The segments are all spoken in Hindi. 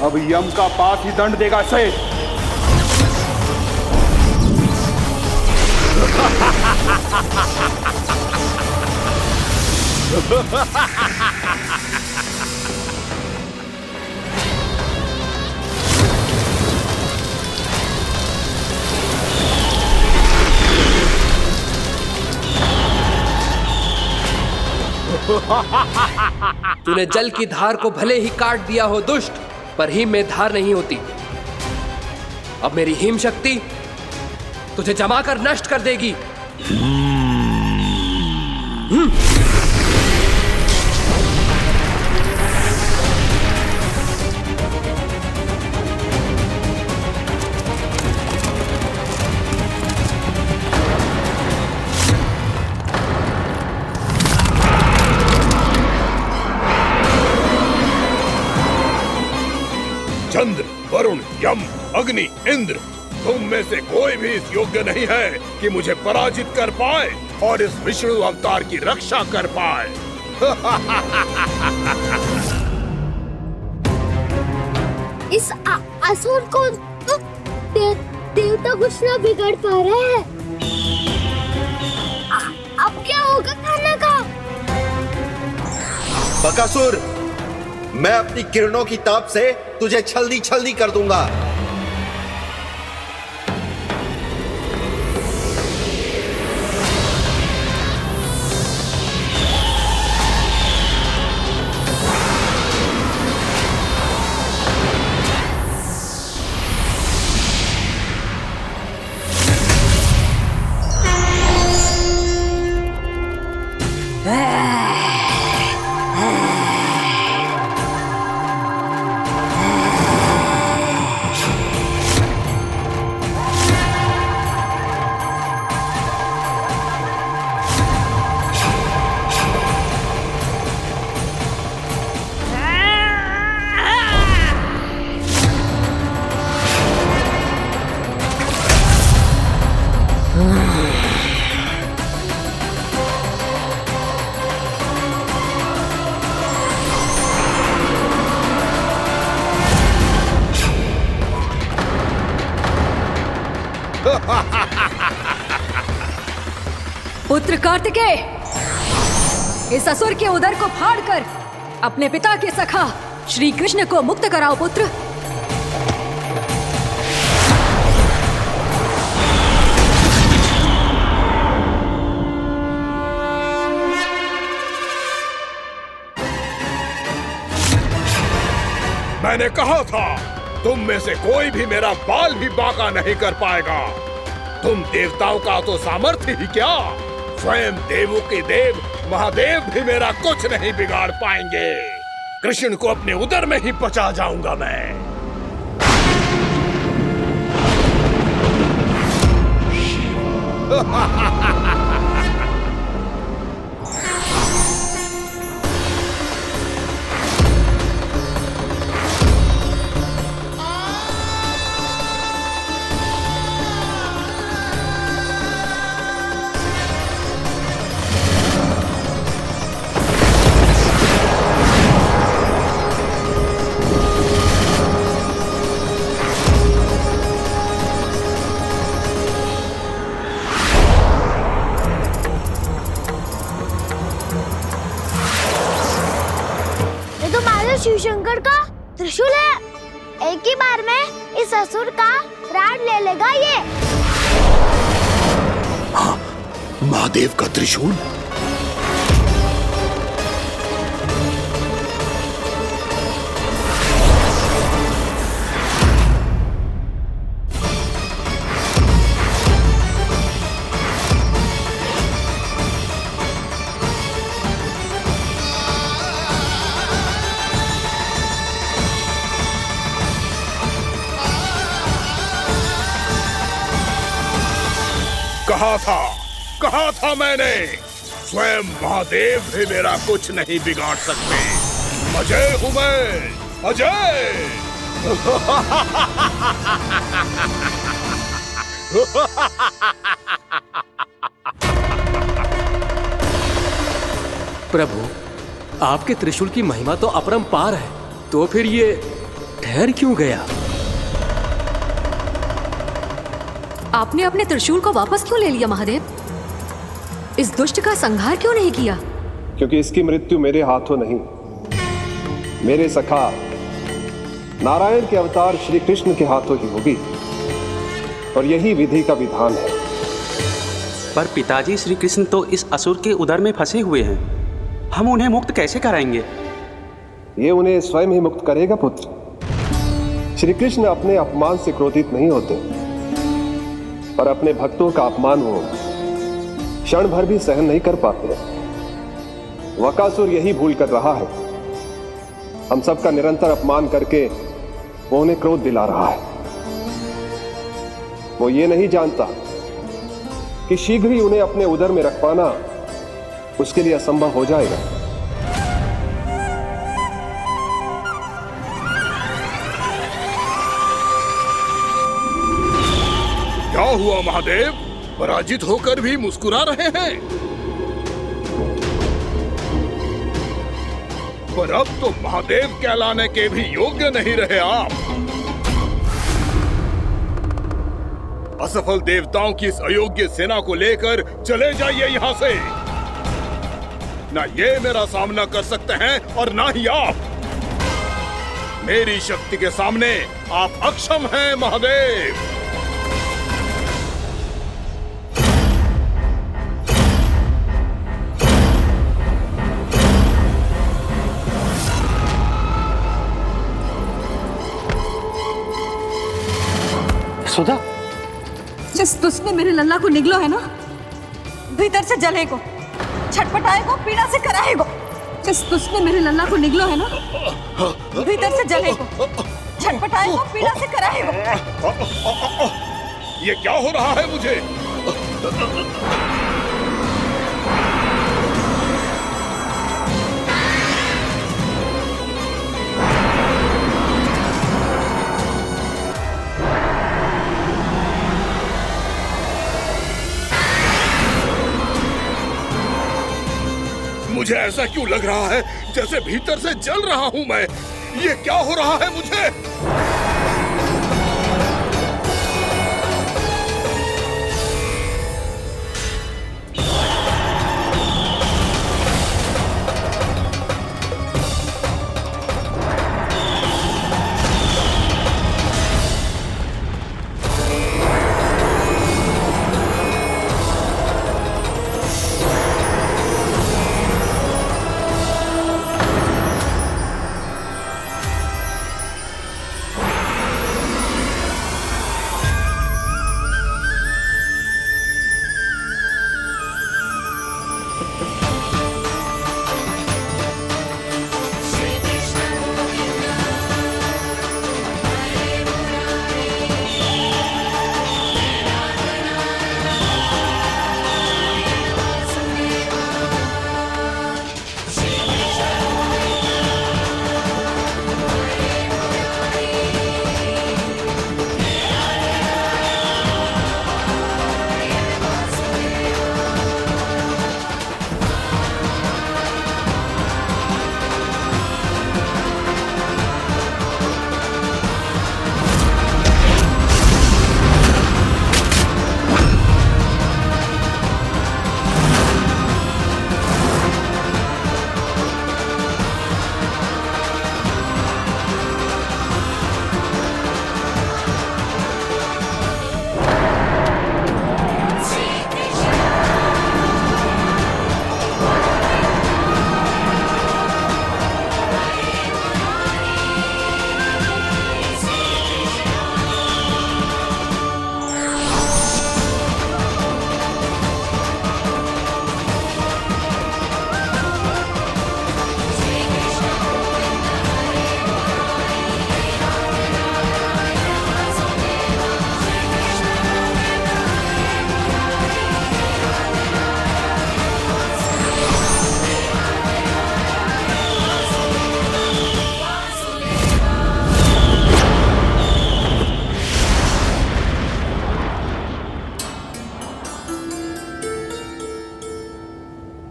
अब यम का पास ही दंड देगा इसे। तूने जल की धार को भले ही काट दिया हो दुष्ट, पर हिम में धार नहीं होती। अब मेरी हिम शक्ति तुझे जमा कर नष्ट कर देगी। चंद्र, वरुण, यम, अग्नि, इंद्र, तुम में से कोई भी इस योग्य नहीं है कि मुझे पराजित कर पाए और इस विष्णु अवतार की रक्षा कर पाए। इस असुर को तो देवता कुछ ना बिगाड़ पा रहे हैं। अब क्या होगा खाना का? बकासुर, मैं अपनी किरणों की ताप से तुझे छल्दी छल्दी कर दूंगा। पुत्र कार्तिकेय, इस असुर के उदर को फाड़कर अपने पिता के सखा श्री कृष्ण को मुक्त कराओ पुत्र। मैंने कहा था, तुम में से कोई भी मेरा बाल भी बांका नहीं कर पाएगा। तुम देवताओं का तो सामर्थ्य ही क्या, स्वयं देवों के देव महादेव भी मेरा कुछ नहीं बिगाड़ पाएंगे। कृष्ण को अपने उदर में ही पचा जाऊंगा मैं। शिव शंकर का त्रिशूल है। एक ही बार में इस असुर का प्राण ले लेगा ये। हाँ, महादेव का त्रिशूल। कहा था मैंने, स्वयं महादेव भी मेरा कुछ नहीं बिगाड़ सकते। अजय हूं मैं, अजय। प्रभु, आपके त्रिशूल की महिमा तो अपरंपार है, तो फिर ये ठहर क्यों गया? आपने अपने त्रिशूल को वापस क्यों ले लिया महादेव? इस दुष्ट का संहार क्यों नहीं किया? क्योंकि इसकी मृत्यु मेरे हाथों नहीं, मेरे सखा नारायण के अवतार श्री कृष्ण के हाथों ही होगी, और यही विधि का विधान है। पर पिताजी, श्री कृष्ण तो इस असुर के उदर में फंसे हुए हैं, हम उन्हें मुक्त कैसे कराएंगे? ये उन्हें स्वयं ही मुक्त करेगा पुत्र। श्री कृष्ण अपने अपमान से क्रोधित नहीं होते, पर अपने भक्तों का अपमान वो क्षण भर भी सहन नहीं कर पाते। वकासुर यही भूल कर रहा है, हम सबका निरंतर अपमान करके वो उन्हें क्रोध दिला रहा है। वो ये नहीं जानता कि शीघ्र ही उन्हें अपने उदर में रख पाना उसके लिए असंभव हो जाएगा। क्या हुआ महादेव, पराजित होकर भी मुस्कुरा रहे हैं? पर अब तो महादेव कहलाने के भी योग्य नहीं रहे आप। असफल देवताओं की इस अयोग्य सेना को लेकर चले जाइए यहाँ से। ना ये मेरा सामना कर सकते हैं और ना ही आप। मेरी शक्ति के सामने आप अक्षम हैं महादेव। सुधा, जिस दुष्ट ने मेरे लल्ला को निगलो है ना, भीतर से जलेगो, छटपटाएगो, पीड़ा से कराएगो। जिस दुष्ट ने मेरे लल्ला को निगलो है ना, भीतर से जलेगो, छटपटाएगो, पीड़ा से कराएगो। ये क्या हो रहा है मुझे? मुझे ऐसा क्यों लग रहा है जैसे भीतर से जल रहा हूं मैं? ये क्या हो रहा है मुझे?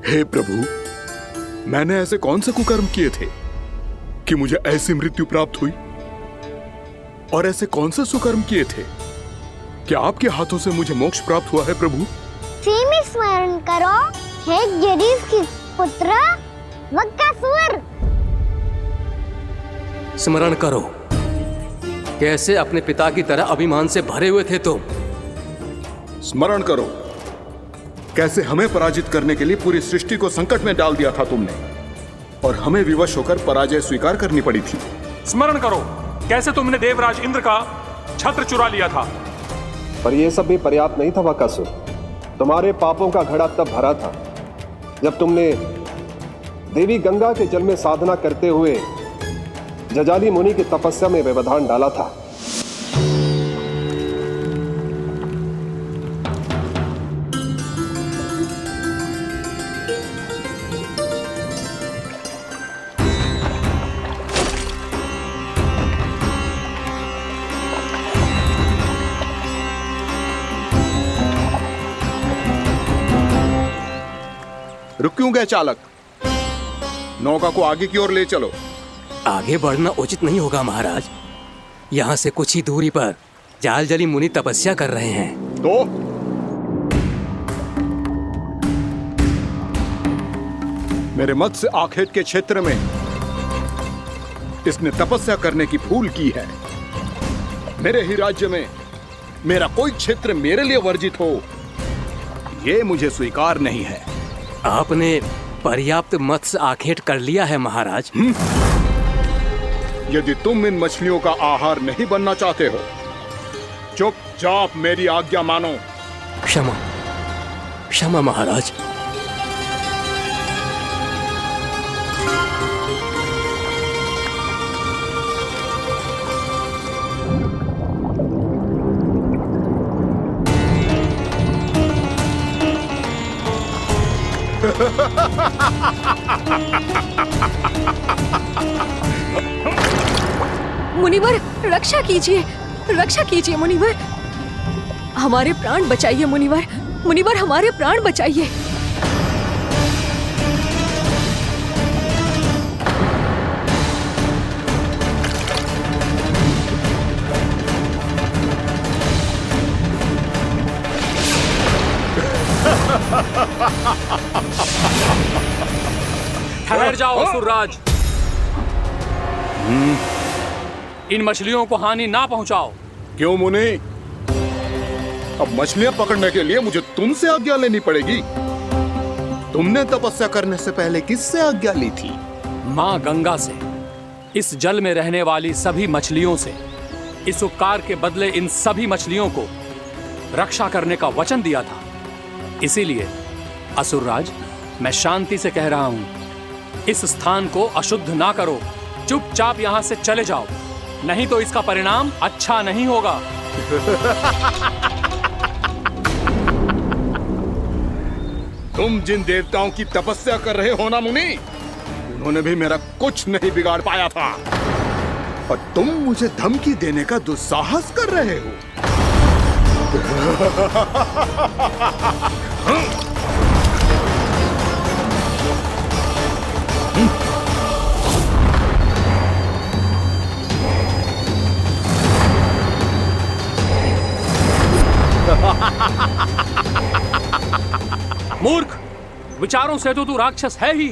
हे प्रभु, मैंने ऐसे कौन से कुकर्म किए थे कि मुझे ऐसी मृत्यु प्राप्त हुई? और ऐसे कौन से सुकर्म किए थे? क्या आपके हाथों से मुझे मोक्ष प्राप्त हुआ है प्रभु? सीमित स्मरण करो, हे जरीफ की पुत्र वक्कासुर। स्मरण करो, कैसे अपने पिता की तरह अभिमान से भरे हुए थे तुम। स्मरण करो, कैसे हमें पराजित करने के लिए पूरी सृष्टि को संकट में डाल दिया था तुमने, और हमें विवश होकर पराजय स्वीकार करनी पड़ी थी। स्मरण करो, कैसे तुमने देवराज इंद्र का छत्र चुरा लिया था। पर यह सब भी पर्याप्त नहीं था वक्कासुर। तुम्हारे पापों का घड़ा तब भरा था जब तुमने देवी गंगा के जल में साधना करते हुए जजाली मुनि की तपस्या में व्यवधान डाला था। रुक क्यों गए चालक? नौका को आगे की ओर ले चलो। आगे बढ़ना उचित नहीं होगा महाराज। यहाँ से कुछ ही दूरी पर जालजली मुनि तपस्या कर रहे हैं। तो मेरे मत्स्य आखेट के क्षेत्र में इसने तपस्या करने की भूल की है। मेरे ही राज्य में मेरा कोई क्षेत्र मेरे लिए वर्जित हो, यह मुझे स्वीकार नहीं है। आपने पर्याप्त मत्स्य आखेट कर लिया है महाराज। यदि तुम इन मछलियों का आहार नहीं बनना चाहते हो, चुपचाप मेरी आज्ञा मानो। क्षमा, क्षमा महाराज। मुनिवर, रक्षा कीजिए, रक्षा कीजिए मुनिवर। हमारे प्राण बचाइए मुनिवर, मुनिवर हमारे प्राण बचाइए। ठहर जाओ असुरराज, इन मछलियों को हानि ना पहुंचाओ। क्यों मुनि? अब मछलियां पकड़ने के लिए मुझे तुमसे आज्ञा लेनी पड़ेगी। तुमने तपस्या करने से पहले किससे आज्ञा ली थी? माँ गंगा से, इस जल में रहने वाली सभी मछलियों से। इस उपकार के बदले इन सभी मछलियों को रक्षा करने का वचन दिया था। इसीलिए असुरराज, मैं शांति से कह रहा हूं, इस स्थान को अशुद्ध ना करो। चुपचाप यहां से चले जाओ, नहीं तो इसका परिणाम अच्छा नहीं होगा। तुम जिन देवताओं की तपस्या कर रहे हो ना मुनि, उन्होंने भी मेरा कुछ नहीं बिगाड़ पाया था, और तुम मुझे धमकी देने का दुस्साहस कर रहे हो। मूर्ख, विचारों से तो तू राक्षस है ही,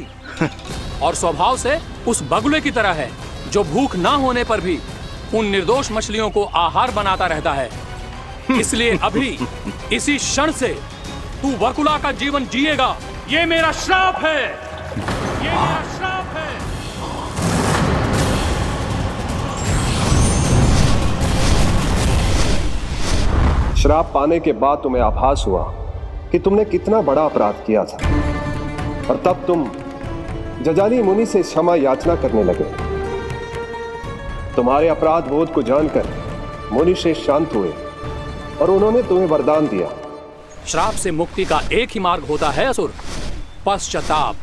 और स्वभाव से उस बगुले की तरह है जो भूख ना होने पर भी उन निर्दोष मछलियों को आहार बनाता रहता है। इसलिए अभी इसी क्षण से तू वकुला का जीवन जिएगा। ये मेरा श्राप है, ये मेरा श्राप है। श्राप पाने के बाद तुम्हें आभास हुआ कि तुमने कितना बड़ा अपराध किया था, और तब तुम जजाली मुनि से क्षमा याचना करने लगे। तुम्हारे अपराध बोध को जानकर मुनि श्रेष्ठ शांत हुए और उन्होंने तुम्हें वरदान दिया। श्राप से मुक्ति का एक ही मार्ग होता है असुर, पश्चाताप।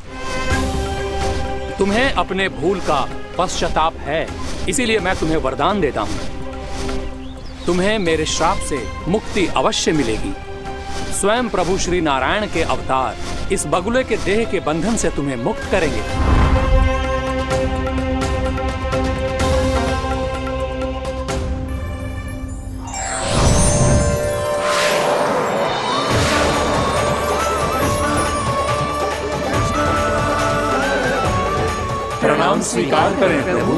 तुम्हें अपने भूल का पश्चाताप है, इसीलिए मैं तुम्हें वरदान देता हूं। तुम्हें मेरे श्राप से मुक्ति अवश्य मिलेगी। स्वयं प्रभु श्री नारायण के अवतार इस बगुले के देह के बंधन से तुम्हें मुक्त करेंगे। प्रणाम स्वीकार करें प्रभु।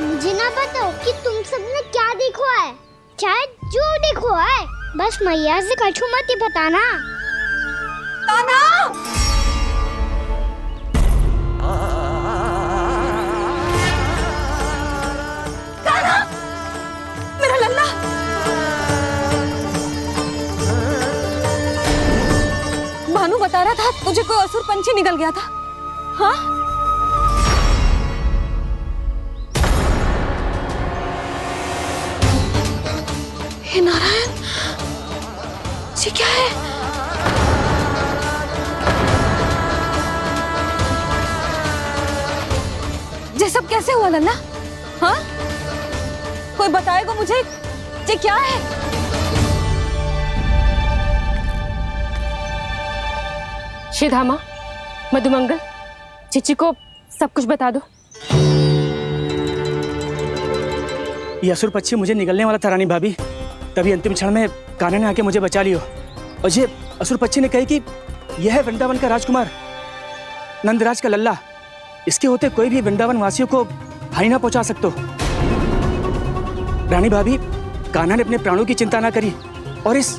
मुझे ना बताओ कि तुम सबने क्या देखा है, चाहे जो देखो है, बस मैया से कछु मत ही बताना। कान्हा! कान्हा! मेरा लल्ला! भानु बता रहा था तुझे कोई असुर पंछी निकल गया था। हाँ? हे नारायण, ये क्या है? ये सब कैसे हुआ लल्ला? हाँ? कोई बताएगा मुझे ये क्या है? श्रीधामा, मधुमंगल, चिची को सब कुछ बता दो। ये असुर पक्षी मुझे निगलने वाला था रानी भाभी, तभी अंतिम क्षण में कान्हा ने आके मुझे बचा लियो। और ये असुर पक्षी ने कही कि यह है वृंदावन का राजकुमार, नंदराज का लल्ला। इसके होते कोई भी वृंदावन वासियों को हानि ना पहुंचा सकते। रानी भाभी, कान्हा ने अपने प्राणों की चिंता ना करी और इस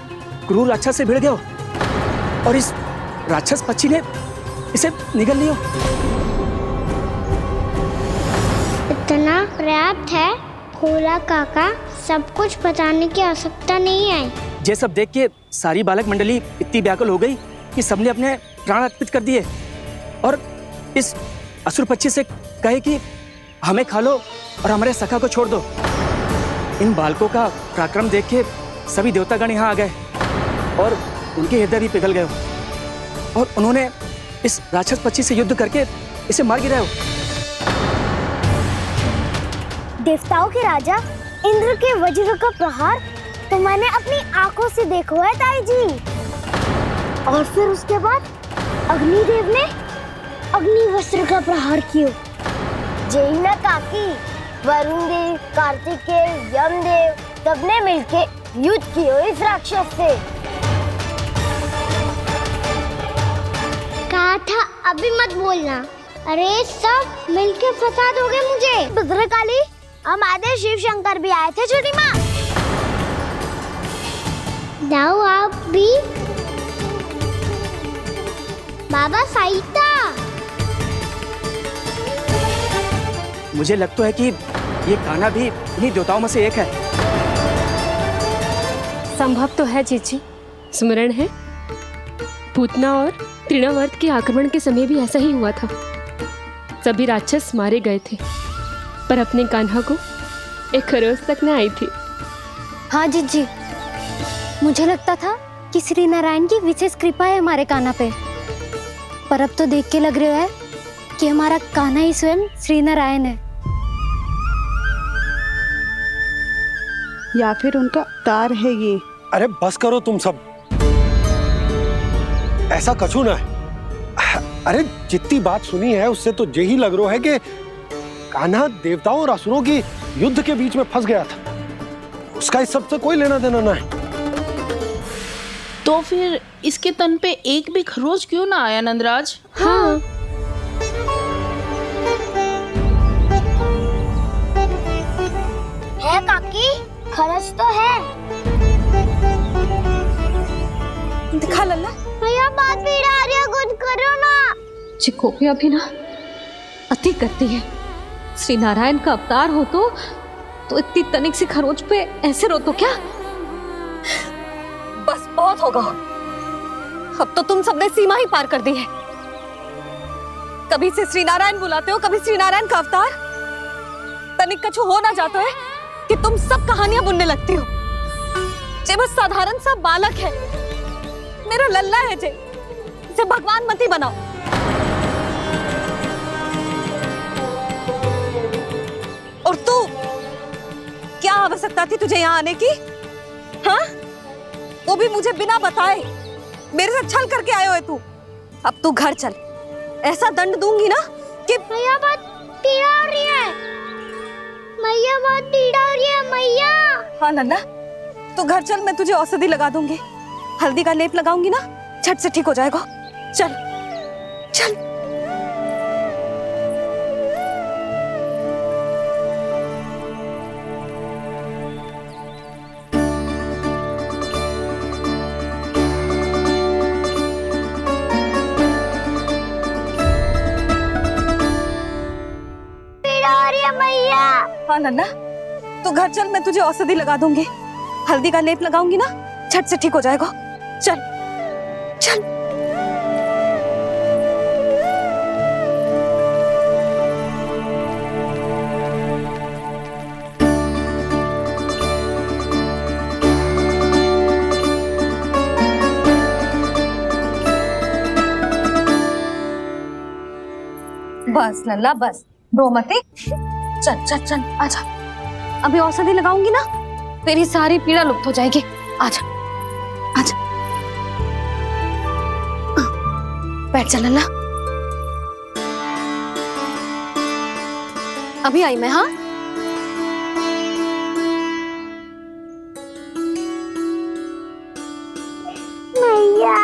क्रूर राक्षस से भिड़ गयो और इस राक्षस पक्षी ने इसे निगल लियो। इतना पर्याप्त है भोला काका, सब कुछ बताने की आवश्यकता नहीं है। ये सब देख के सारी बालक मंडली इतनी व्याकुल हो गई कि सबने अपने प्राण अर्पित कर दिए और इस असुर पक्षी से कहे कि हमें खा लो और हमारे सखा को छोड़ दो। इन बालकों का पराक्रम देख के सभी देवतागण यहाँ आ गए और उनके हृदय भी पिघल गए और उन्होंने इस राक्षस पक्षी से युद्ध करके इसे मार गिराया। देवताओं के राजा इंद्र के वज्र का प्रहार तो मैंने अपनी आंखों से देखा है ताई जी। और फिर उसके बाद अग्निदेव ने अग्निवस्त्र का प्रहार किया। जय ना काकी, वरुण देव, कार्तिकेय, यमदेव सबने मिलके युद्ध किया इस राक्षस से। कहा था अभी मत बोलना। अरे सब मिलके फंसा दोगे मुझे। भद्रकाली, हमारे शिव शंकर भी आए थे छोटी माँ। जाओ आप भी। बाबा साईता, मुझे लगता है कि ये कान्हा भी इन्हीं देवताओं में से एक है। संभव तो है चीची। स्मरण है, पूतना और तृणावर्त के आक्रमण के समय भी ऐसा ही हुआ था। सभी राक्षस मारे गए थे, पर अपने कान्हा को एक खरोच तक न आई थी। हाँ जीजी, मुझे लगता था कि श्री नारायण की विशेष कृपा है हमारे कान्हा पे, पर अब तो देख के लग रहा है कि हमारा कान्हा ही स्वयं श्री नारायण है। या फिर उनका अवतार है ये। अरे बस करो तुम सब, ऐसा कछु ना है। अरे जितनी बात सुनी है उससे तो यही लग रहा है कि कान्हा देवताओं और असुरों की युद्ध के बीच में फंस गया था। उसका इस सब से कोई लेना देना ना है। तो फिर इसके तन पे एक भी खरोच क्यों ना आया नंदराज? हाँ, है काकी, खरच तो है। दिखा लल्ला। भैया बात पीड़ा आ रही है, कुछ करो ना। चिकोपिया भी ना अति करती है। श्री नारायण का अवतार हो तो इतनी तनिक सी खरोच पे ऐसे रो तो क्या? बस बहुत होगा। अब तो तुम सबने सीमा ही पार कर दी है। कभी से श्री नारायण बुलाते हो, कभी श्री नारायण का अवतार। तनिक कछु हो ना जाता है कि तुम सब कहानियां बुनने लगती हो। जे बस साधारण सा बालक है, मेरा लल्ला है जे, इसे भगवान मत ही बनाओ। और तू, क्या आवश्यकता थी तुझे यहाँ आने की? हाँ, वो भी मुझे बिना बताए। मेरे साथ छल करके आए हो तू। अब तू घर चल, ऐसा दंड दूंगी ना कि मैया बहुत पीड़ा हो रही है। मैया बहुत पीड़ा हो रही है मैया। हाँ नन्ना, तू घर चल, मैं तुझे औषधि लगा दूंगी। हल्दी का लेप लगाऊंगी ना, झट से ठीक हो जाएगा। चल चल। हाँ नन्ना, तू घर चल, मैं तुझे औषधि लगा दूंगी। हल्दी का लेप लगाऊंगी ना, झट से ठीक हो जाएगा। चल चल। बस लल्ला बस, रो मत। चल चल चल, आजा। अभी औषधि लगाऊंगी ना, तेरी सारी पीड़ा लुप्त हो जाएगी। आजा आजा, बैठ जा लल्ला। अभी आई मैं। हाँ, मैया।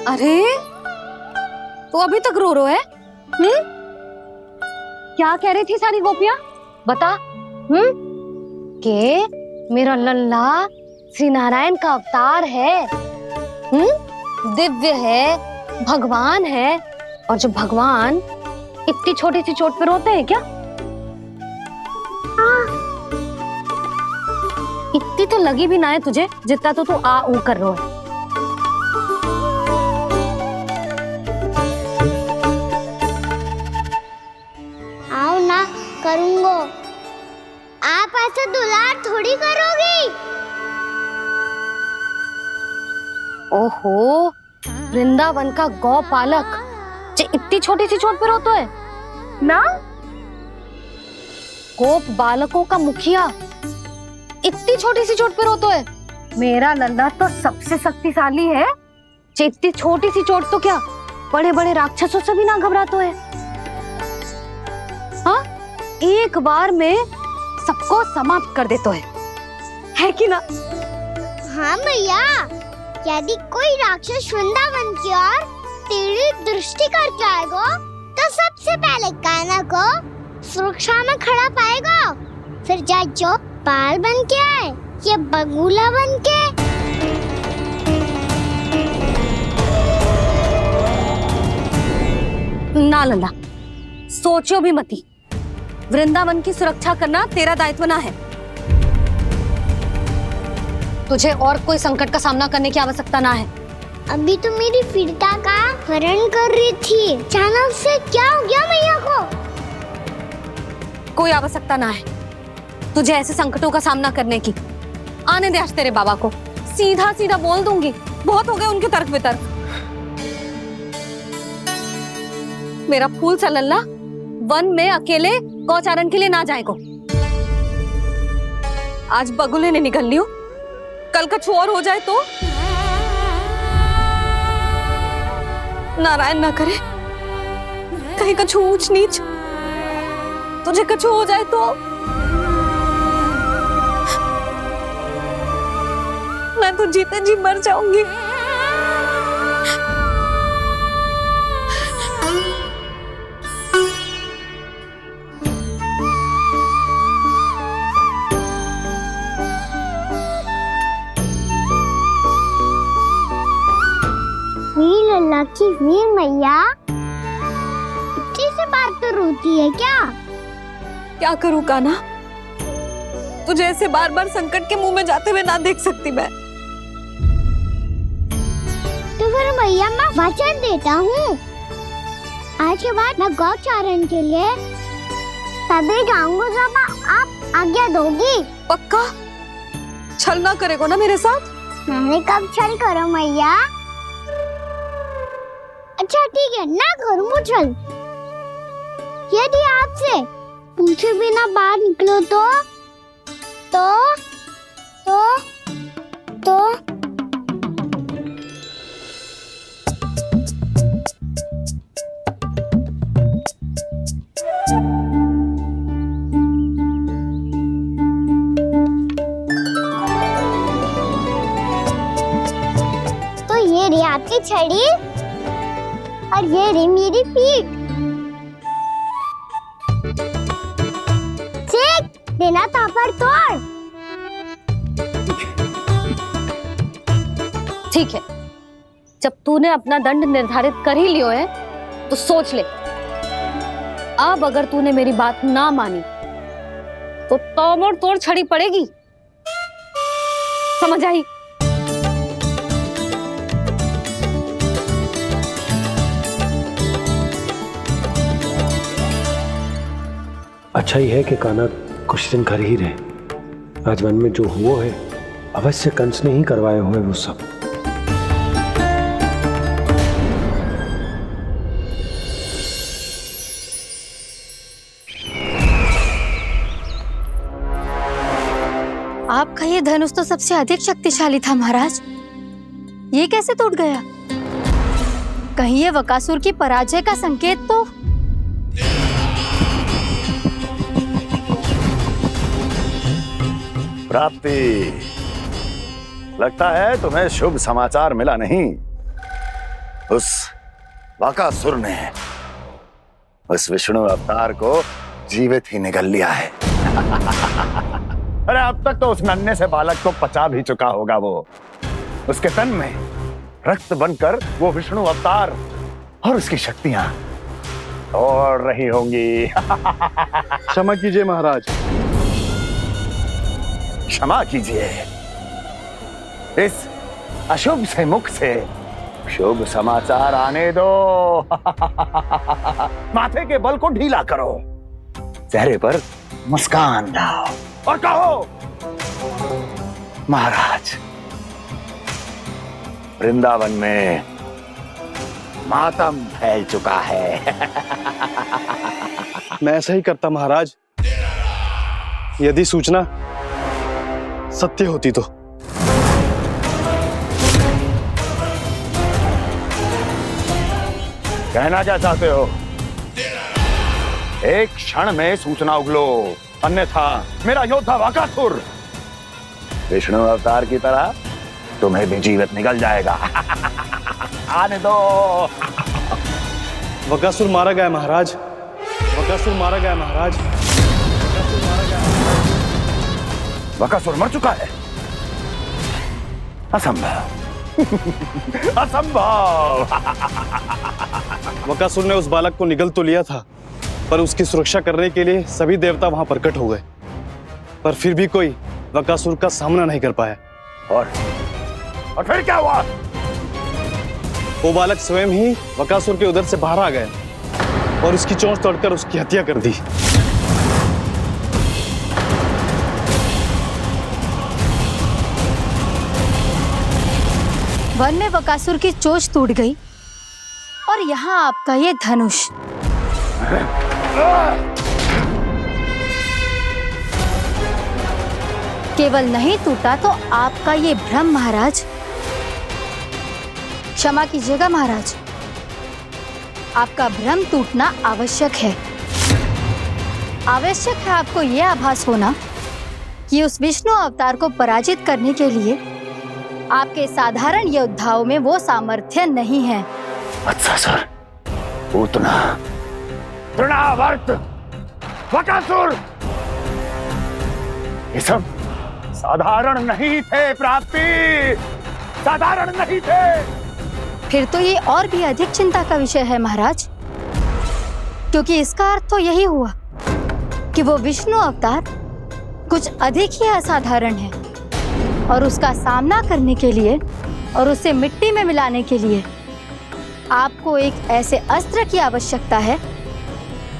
अरे तू अभी तक रो रो है? क्या कह रही थी सारी गोपियां? बता। के मेरा लल्ला श्री नारायण का अवतार है, दिव्य है, भगवान है। और जो भगवान इतनी छोटी सी चोट पे रोते हैं क्या? इतनी तो लगी भी ना है तुझे, जितना तो तू आ ऊ कर रो है। आओ ना, करूंगो। आप ऐसे दुलार थोड़ी करोगी। ओहो, वृंदावन का गौपालक जो इतनी छोटी सी चोट पे रोता है ना? गोप बालकों का मुखिया इतनी छोटी सी चोट पे रोता है? मेरा लल्ला तो सबसे शक्तिशाली है। इतनी छोटी सी चोट तो क्या, बड़े बड़े राक्षसों से भी ना घबराता है। हाँ, एक बार में सबको समाप्त कर देता है कि ना? हाँ मैया, यदि कोई राक्षस वृंदावन की ओर तेरी दृष्टि करके आएगा, तो सबसे पहले कान्हा को सुरक्षा में खड़ा पाएगा। फिर चाहे जो बाल बन के आए या बगुला बन के। ना लल्ला, सोचो भी मती। वृंदावन की सुरक्षा करना तेरा दायित्व ना है। तुझे और कोई संकट का सामना करने की आवश्यकता ना है। अभी तो मेरी पीड़िता का हरण कर रही थी, अचानक से क्या हो गया मैया को? कोई आवश्यकता ना है तुझे ऐसे संकटों का सामना करने की। आने दे आज तेरे बाबा को, सीधा सीधा बोल दूंगी। बहुत हो गए उनके तर्क वितर्क। मेरा फूल सा लल्ला वन में अकेले गौचारण के लिए ना जाएगो। आज बगुले ने निकल लियो, कल कछु और हो जाए तो? नारायण ना करे, कहीं कछु ऊंच नीच तुझे कछु हो जाए तो? मैं तो जीते जी मर जाऊंगी। वीर लल्ला की वीर मैया इतनी सी बात तो रोती है क्या? क्या करूं कान्हा, तुझे ऐसे बार बार संकट के मुंह में जाते हुए ना देख सकती मैं। तो फिर मैया मैं वचन देता हूँ, आज के बाद मैं गौचारण के लिए तभी जाऊंगा जब आप आज्ञा दोगी। पक्का? छल ना करेगो ना मेरे साथ? मैंने कब छल करो मैया? अच्छा ठीक है, ना करूँ छल। यदि आपसे पूछे बिना बाहर निकलो तो तो ये रही आपकी छड़ी और ये रही मेरी पीठ। चेक देना तापर तोड़। ठीक है, जब तूने अपना दंड निर्धारित कर ही लियो है तो सोच ले, अब अगर तूने मेरी बात ना मानी तो तोड़ तोड़ छड़ी पड़ेगी, समझ आई? अच्छा ही है कि कान्हा कुछ दिन घर ही रहे। आज वन में जो हुआ है अवश्य कंस ने ही करवाए हुए वो सब। आपका ये धनुष तो सबसे अधिक शक्तिशाली था महाराज, ये कैसे टूट गया? कहीं ये बकासुर की पराजय का संकेत तो? प्राप्ति, लगता है तुम्हें शुभ समाचार मिला नहीं। उस बकासुर ने उस विष्णु अवतार को जीवित ही निगल लिया है। अरे अब तक तो उस नन्हे से बालक को पचा भी चुका होगा वो। उसके तन में रक्त बनकर वो विष्णु अवतार और उसकी शक्तियां दौड़ रही होंगी। क्षमा कीजिए महाराज। क्षमा कीजिए, इस अशुभ से मुख से शुभ समाचार आने दो। माथे के बल को ढीला करो, चेहरे पर मुस्कान लाओ और कहो, महाराज, वृंदावन में मातम फैल चुका है। मैं ऐसा ही करता महाराज, यदि सूचना सत्य होती तो। कहना क्या चाहते हो? एक क्षण में सूचना उगलो, अन्यथा मेरा योद्धा बकासुर विष्णु अवतार की तरह तुम्हें भी जीवित निकल जाएगा। आने दो। बकासुर मारा गया महाराज, बकासुर मारा गया महाराज, बकासुर मारा गया। बकासुर मर चुका है? असंभव। असंभव। बकासुर ने उस बालक को निगल तो लिया था, पर उसकी सुरक्षा करने के लिए सभी देवता वहां प्रकट हो गए, पर फिर भी कोई बकासुर का सामना नहीं कर पाया। और फिर क्या हुआ? वो बालक स्वयं ही बकासुर के उदर से बाहर आ गया और उसकी चोंच तोड़कर उसकी हत्या कर दी। वन में बकासुर की चोंच टूट गई और यहाँ आपका ये धनुष। केवल नहीं टूटा तो आपका ये भ्रम महाराज। क्षमा कीजिएगा महाराज, आपका भ्रम टूटना आवश्यक है। आवश्यक है आपको यह आभास होना कि उस विष्णु अवतार को पराजित करने के लिए आपके साधारण योद्धाओं में वो सामर्थ्य नहीं है। अच्छा सर, पूतना, तृणावर्त, बकासुर, ये सब साधारण नहीं थे प्राप्ति, साधारण नहीं थे। फिर तो ये और भी अधिक चिंता का विषय है महाराज, क्योंकि इसका अर्थ तो यही हुआ कि वो विष्णु अवतार कुछ अधिक ही असाधारण है और उसका सामना करने के लिए और उसे मिट्टी में मिलाने के लिए आपको एक ऐसे अस्त्र की आवश्यकता है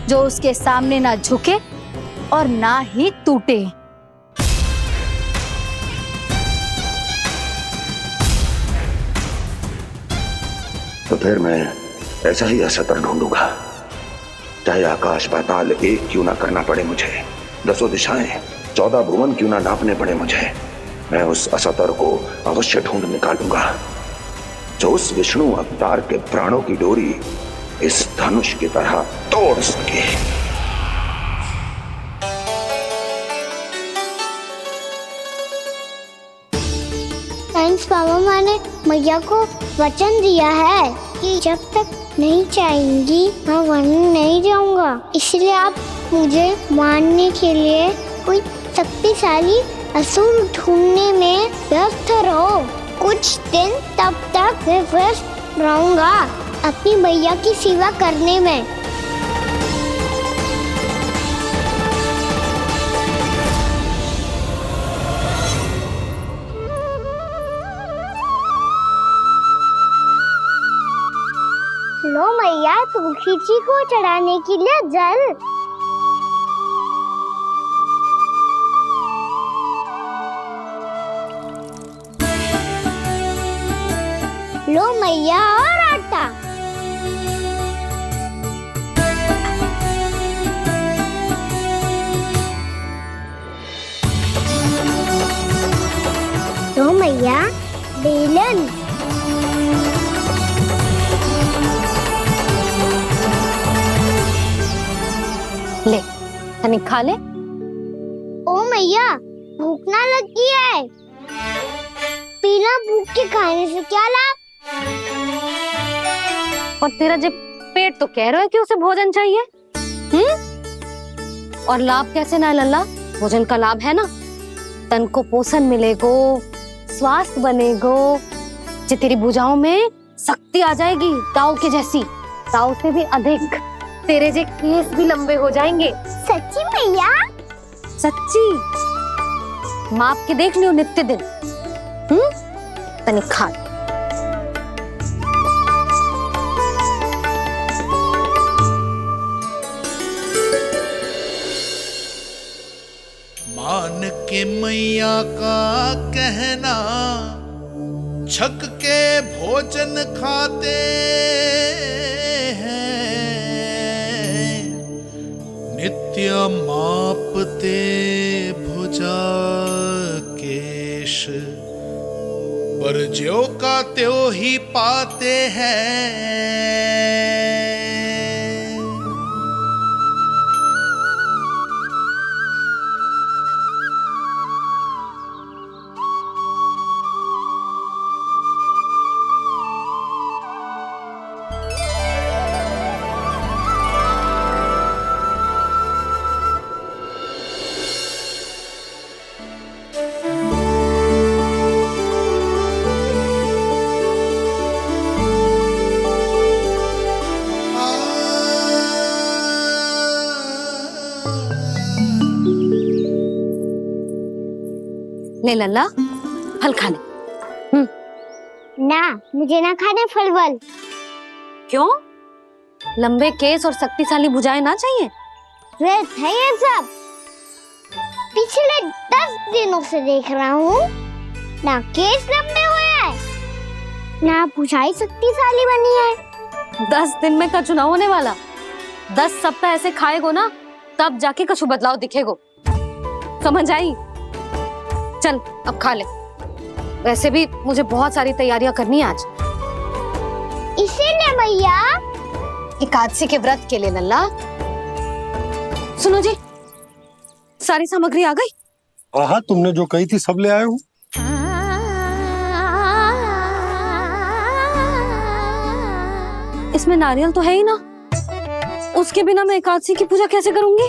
जो उसके सामने ना झुके और ना ही टूटे। तो फिर मैं ऐसा ही अस्त्र ढूंढूंगा, चाहे आकाश पाताल एक क्यों ना करना पड़े मुझे। 10 दिशाएं 14 भुवन क्यों ना नापने पड़े मुझे, मैं उस असतर को अवश्य ढूंढ निकालूंगा जो उस विष्णु अवतार के प्राणों की डोरी इस धनुष की तरह तोड़ सके। थैंक्स पापा, मैंने मैया को वचन दिया है कि जब तक नहीं चाहेंगी मैं वन नहीं जाऊंगा। इसलिए आप मुझे मारने के लिए कोई शक्तिशाली असुर ढूंढने में व्यस्त रहो। कुछ दिन तब तक मैं व्यस्त रहूंगा अपनी मैया की सेवा करने में। लो मैया, तुलसी जी को चढ़ाने के लिए जल। लो मैया, और आटा। लो मैया, बेलन। ले तनिक खा ले। ओ मैया, भूख ना लगी है। बिना भूख के खाने से क्या लाभ? और तेरा जब पेट तो कह रहा है कि उसे भोजन चाहिए, और लाभ कैसे ना लल्ला? भोजन का लाभ है ना, तन को पोषण मिलेगो, स्वास्थ्य बनेगो, जो तेरी भुजाओं में शक्ति आ जाएगी ताऊ के जैसी, ताऊ से भी अधिक। तेरे जे केस भी लंबे हो जाएंगे। सच्ची मैया? सच्ची। माप के देख लियो नित्य दिन। तनिक खा। मान के मैया का कहना, छक के भोजन खाते हैं, नित्य मापते भुजा केश, पर ज्यों का त्यों ही पाते हैं। ले लल्ला, फल खा ले। ना, मुझे ना खाने फल वल। क्यों? लंबे केस और शक्तिशाली भुजाएं ना चाहिए? व्यर्थ है ये सब। पिछले 10 दिनों से देख रहा हूँ, ना केस लंबे हुए हैं, ना भुजाएं शक्तिशाली बनी है। 10 दिन में का चुनाव होने वाला। 10 सप्ताह ऐसे खाएगो ना, तब जाके कुछ बदलाव दिखेगो। समझ आई? चल अब खा ले। वैसे भी मुझे बहुत सारी तैयारियां करनी है आज। इसीलिए मैया, एकादशी के व्रत के लिए लल्ला। सुनो जी, सारी सामग्री आ गई? हाँ, तुमने जो कही थी सब ले आए हूँ। इसमें नारियल तो है ही ना, उसके बिना मैं एकादशी की पूजा कैसे करूंगी?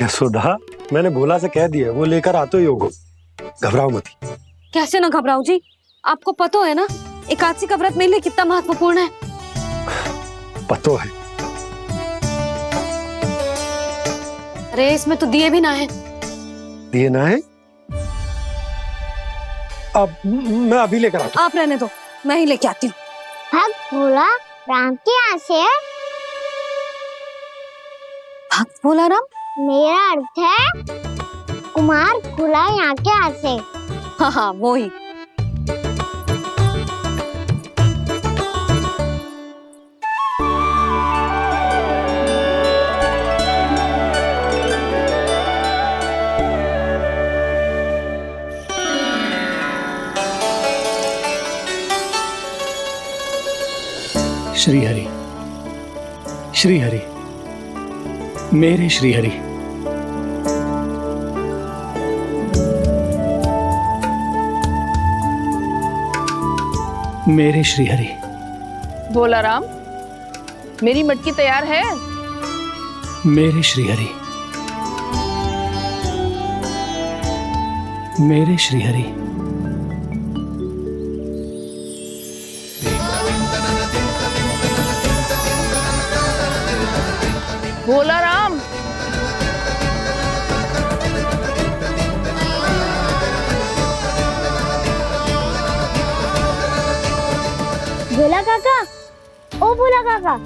यशोदा, मैंने भोला से कह दिया, वो लेकर आते ही होगा। घबराओ मत। कैसे ना घबराओ जी, आपको पता है ना एकादशी का व्रत मेरे लिए कितना महत्वपूर्ण है। पता है। अरे इसमें तो दिए भी ना है। दिए ना है? अब मैं अभी लेकर आता हूँ। आप रहने दो, मैं ही लेके आती हूँ। भक्त भोला राम के यहाँ से? भक्त भोला राम? मेरा अर्थ है कुमार भोला यहाँ के यहाँ से। हाँ हाँ, वो ही। श्री हरि, श्री हरि, मेरे श्री हरि। मेरे श्री हरि। भोला राम, मेरी मटकी तैयार है? मेरे श्री हरि, मेरे श्री हरि। भोला राम, भोला काका, ओ भोला काका।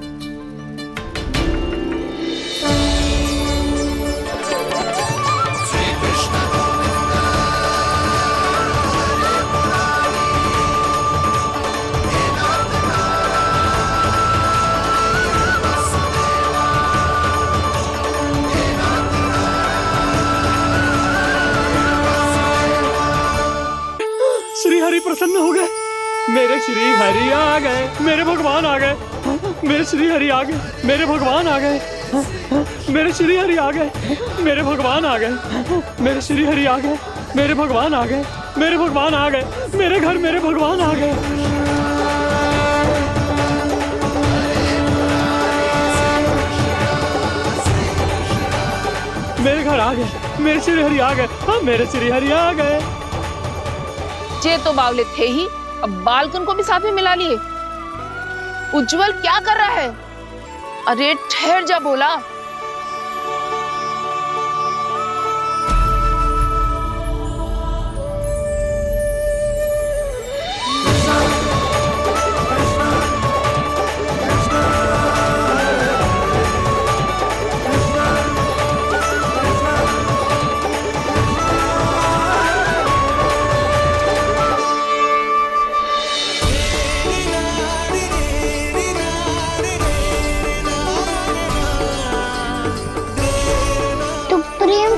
श्री हरि प्रसन्न हो गए। मेरे श्री हरि आ गए, मेरे भगवान आ गए। मेरे श्री हरि आ गए, मेरे भगवान आ गए। मेरे श्री हरि आ गए, मेरे भगवान आ गए। मेरे श्री हरि आ गए, मेरे भगवान आ गए। मेरे भगवान आ गए, मेरे घर मेरे भगवान आ गए। मेरे घर आ गए, मेरे श्री हरि आ गए। हाँ, मेरे श्री हरि आ गए। जे तो बावले थे ही, अब बालकन को भी साथ में मिला लिए। उज्जवल क्या कर रहा है? अरे ठहर जा भोला।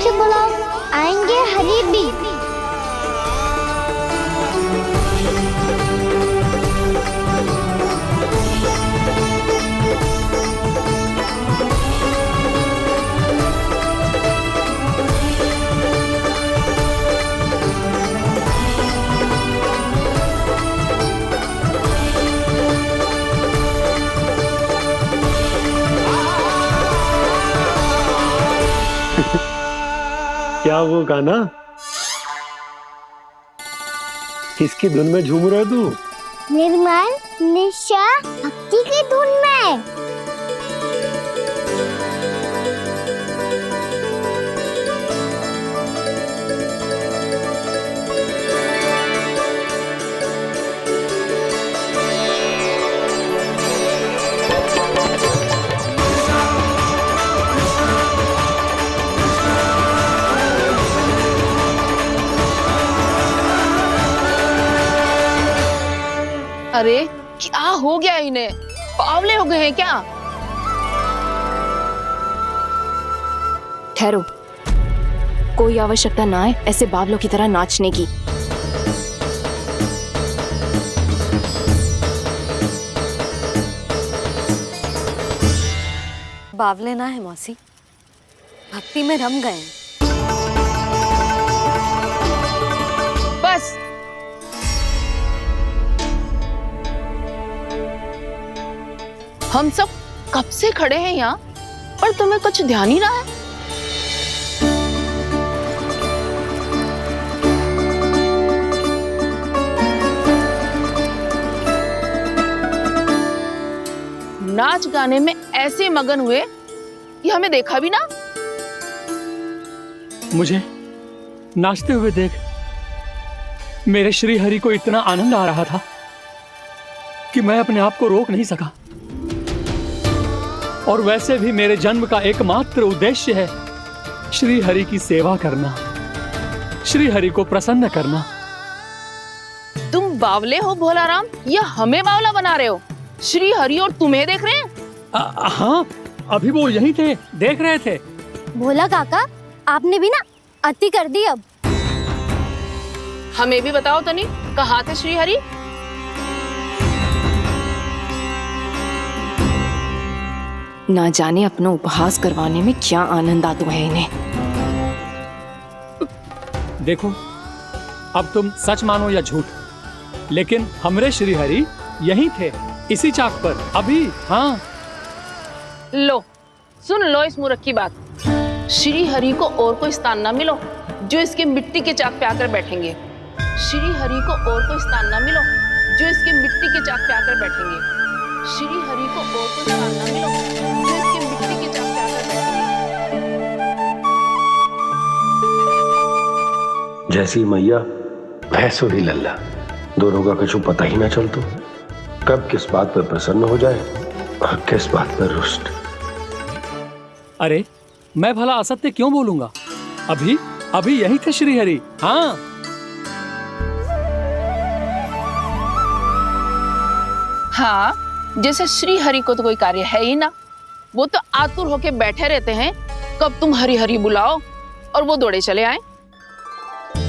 बुलाओ, आएंगे हरि भी। क्या वो गाना? किसकी धुन में झूम रहा तू? निर्मल निशा भक्ति की धुन में। अरे क्या हो गया इन्हें? पावले हो गए हैं क्या? ठहरो, कोई आवश्यकता ना है ऐसे बावलों की तरह नाचने की। बावले ना है मौसी, भक्ति में रम गए। बस हम सब कब से खड़े हैं यहाँ, पर तुम्हें कुछ ध्यान ही रहा है। नाच गाने में ऐसे मगन हुए कि हमें देखा भी ना। मुझे नाचते हुए देख मेरे श्री हरि को इतना आनंद आ रहा था कि मैं अपने आप को रोक नहीं सका। और वैसे भी मेरे जन्म का एकमात्र उद्देश्य है श्री हरि की सेवा करना, श्री हरि को प्रसन्न करना। तुम बावले हो भोला राम, या हमें बावला बना रहे हो? श्री हरि और तुम्हें देख रहे हैं? हाँ, अभी वो यहीं थे, देख रहे थे। भोला काका, आपने भी ना अति कर दी। अब हमें भी बताओ तनी, कहाँ थे श्री हरि? ना जाने अपना उपहास करवाने में क्या आनंद आता है इन्हें। देखो, अब तुम सच मानो या झूठ, लेकिन हमरे श्रीहरि यहीं थे, इसी चाक पर अभी। हाँ, लो सुन लो इस मूर्ख की बात। श्री हरि को और कोई स्थान ना मिलो जो इसके मिट्टी के चाक पे आकर बैठेंगे। श्री हरि को और कोई स्थान ना मिलो जो इसके मिट्टी के चाक पे आकर बैठेंगे। श्री हरि को और कोई स्थान ना मिलो जो इसके मिट्टी के चाक पे आकर बैठेंगे। जैसी मैया वैसो ही लल्ला, दोनों का कुछ पता ही ना चलतो, कब किस बात पर प्रसन्न हो जाए और किस बात पर रुष्ट। अरे मैं भला असत्य क्यों बोलूंगा? अभी अभी यही थे श्रीहरि। हाँ, हाँ, जैसे श्री हरि को तो कोई कार्य है ही ना, वो तो आतुर होके बैठे रहते हैं कब तुम हरि हरि बुलाओ और वो दौड़े चले आए।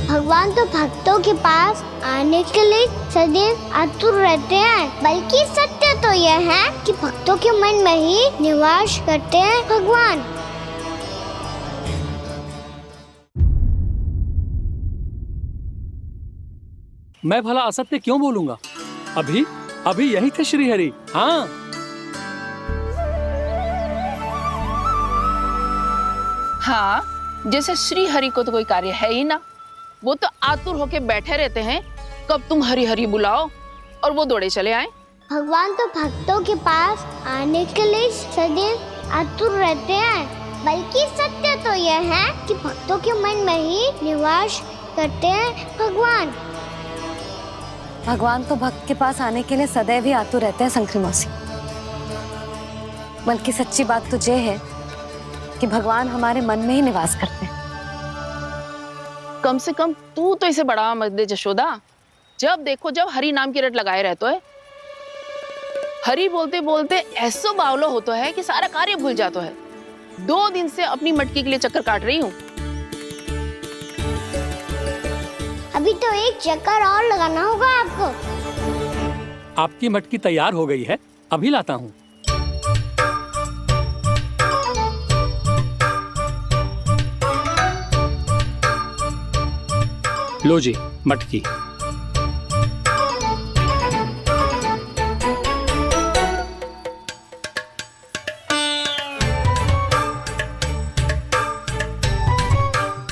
भगवान तो भक्तों के पास आने के लिए सदैव आतुर रहते हैं, बल्कि सत्य तो यह है कि भक्तों के मन में ही निवास करते हैं भगवान। मैं भला असत्य क्यों बोलूंगा? अभी अभी यही थे श्रीहरि। हाँ, हाँ, जैसे श्री हरि को तो कोई कार्य है ही ना, वो तो आतुर होके बैठे रहते हैं कब तुम हरि हरि बुलाओ और वो दौड़े चले आए। भगवान तो भक्तों के पास आने के लिए सदैव आतुर रहते हैं, बल्कि सत्य तो यह है कि भक्तों के मन में ही निवास करते हैं भगवान। भगवान तो भक्त के पास आने के लिए सदैव ही आतुर रहते हैं शंकरी मौसी। बल्कि सच्ची बात तो ये है कि भगवान हमारे मन में ही निवास करते हैं। कम से कम तू तो इसे बढ़ावा मत दे जशोदा। जब देखो जब हरि नाम की रट लगाए रहते है। हरि बोलते बोलते ऐसो बावलो होता है कि सारा कार्य भूल जाता है। 2 दिन से अपनी मटकी के लिए चक्कर काट रही हूँ। अभी तो एक चक्कर और लगाना होगा आपको। आपकी मटकी तैयार हो गई है, अभी लाता हूँ। लो जी मटकी।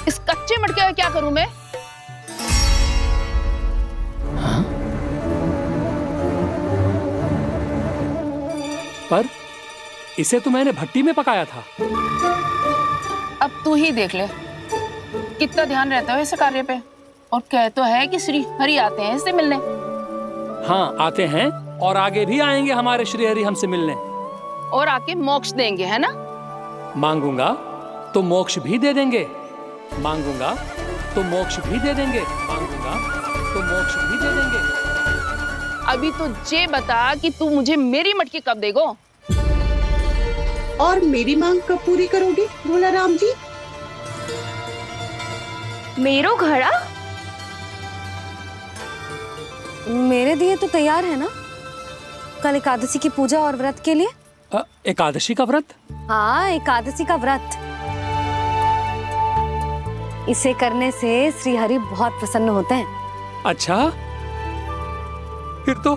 इस कच्चे मटके का क्या करूं मैं? पर इसे तो मैंने भट्टी में पकाया था। अब तू ही देख ले कितना ध्यान रहता है इस कार्य पे। और कह तो है कि श्री हरि आते हैं इससे मिलने। हाँ, आते हैं और आगे भी आएंगे हमारे श्री हरि हमसे मिलने। और आके मोक्ष देंगे, है ना? मांगूंगा तो मोक्ष भी दे देंगे, मांगूंगा तो मोक्ष भी दे देंगे, मांगूंगा तो मोक्ष भी दे देंगे। अभी तो ये बता कि तू मुझे मेरी मटकी कब देगो? और मेरी मांग कब पूरी करोगे भोला राम जी? मेरो घड़ा मेरे दिए तो तैयार है ना? कल एकादशी की पूजा और व्रत के लिए। एकादशी का व्रत? हाँ, एकादशी का व्रत। इसे करने से श्री हरि बहुत प्रसन्न होते हैं। अच्छा, फिर तो